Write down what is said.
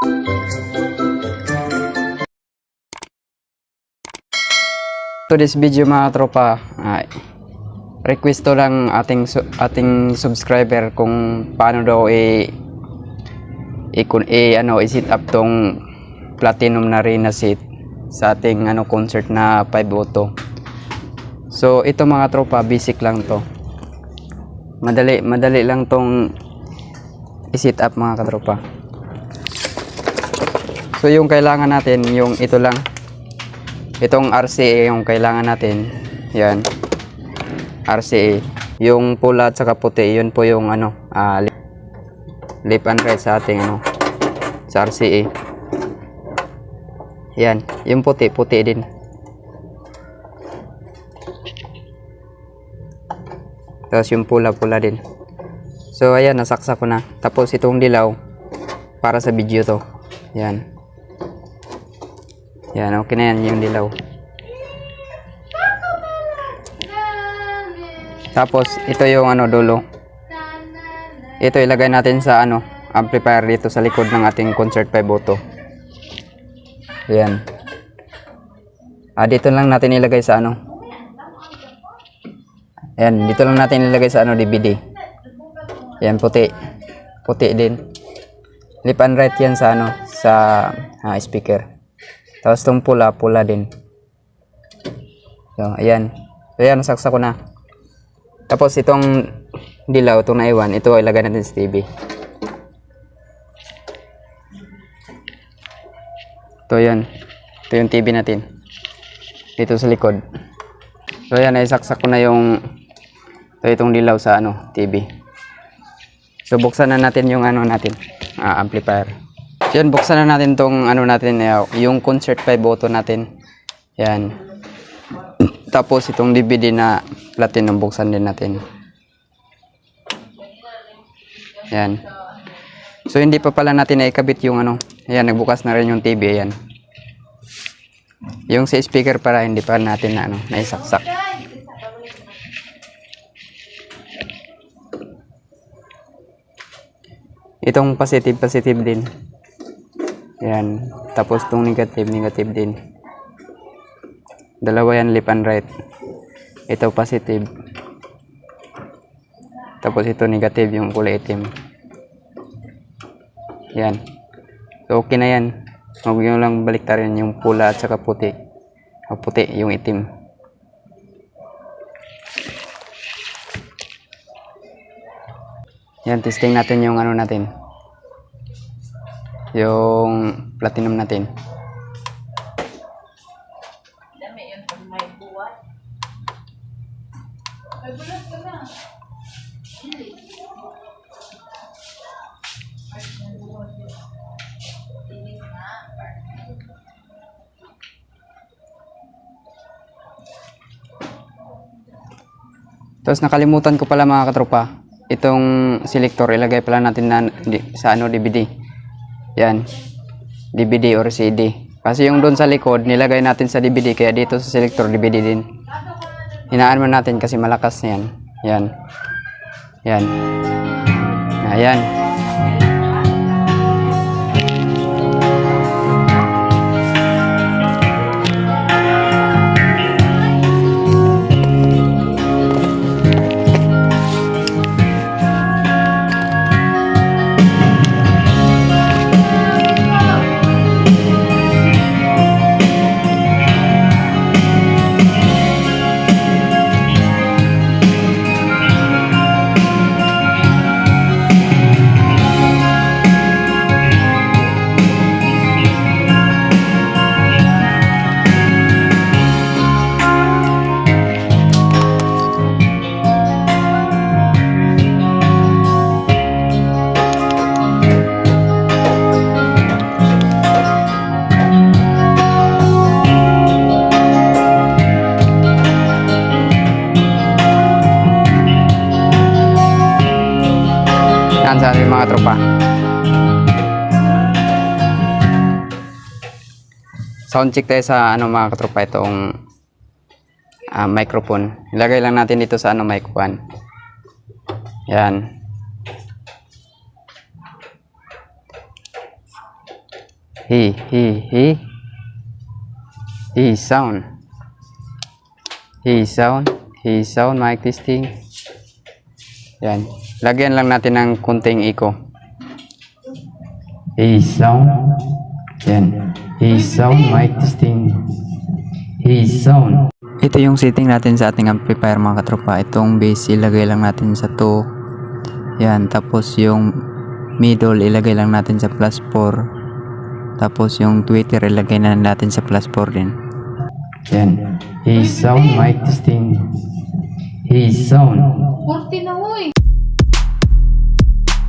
To this video mga tropa, request to lang ating subscriber kung paano daw i-set up tong platinum na rin na seat sa ating concert na 5 auto. So ito mga tropa, basic lang to. Madali lang tong i-set up mga katropa. So yung kailangan natin, yung ito lang. Itong RCA yung kailangan natin. Yan. RCA. Yung pula at saka puti, yun po yung left and right sa ating sa RCA. Yan. Yung puti din. Tapos yung pula din. So ayan, nasaksak ko na. Tapos itong dilaw para sa video to. Yan. Yan, okay na yan yung dilaw. Tapos ito yung dulo. Ito ilagay natin sa amplifier dito sa likod ng ating concert 5 auto. Yan. Dito lang natin ilagay sa Yan, dito lang natin ilagay sa DVD. Yan, puti. Puti din. Left and right yan sa sa speaker. Tapos itong pula din. So, ayan. So, ayan, nasaksak ko na. Tapos itong dilaw, itong naiwan, ito ilagay natin sa TV. Ito yan. Ito yung TV natin. Dito sa likod. So, ayan, naisaksak ko na itong dilaw sa TV. So, buksan na natin yung natin, amplifier. Yan, buksan na natin tong natin, yung concert 5 auto natin. Yan. Tapos itong DVD na platinum, buksan din natin. Yan. So hindi pa pala natin naikabit yung Ayan, nagbukas na rin yung TV. Ayan. Yung sa speaker para hindi pa natin naisaksak. Itong positive din. Yan. Tapos itong negative din. Dalawa yan, left and right. Ito positive. Tapos ito negative, yung kulay itim. Yan. So okay na yan. Huwag nyo lang baliktarin yung pula at saka puti. O puti, yung itim. Yan, testing natin yung natin. Yung platinum natin. Tapos nakalimutan ko pala mga katropa, itong selector ilagay pala natin sa DVD. Yan, DVD or CD. Kasi yung doon sa likod nilagay natin sa DVD, kaya dito sa selector DVD din. Hinaan mo natin kasi malakas yan. Yan. Yan. Ayan. Sa mga tropa. Sound check tayo sa mga katropa, itong microphone. Ilagay lang natin dito sa mic 1. Yan. He sound. He sound, mic testing. Yan. Lagyan lang natin ng kunting echo. He sound. Yan. He sound, mic testing. He sound. Ito yung setting natin sa ating amplifier mga katropa. Itong bass ilagay lang natin sa 2. Yan. Tapos yung middle ilagay lang natin sa +4. Tapos yung tweeter ilagay na natin sa +4 din. Yan. He sound, mic testing. He sound. 40 na mo eh.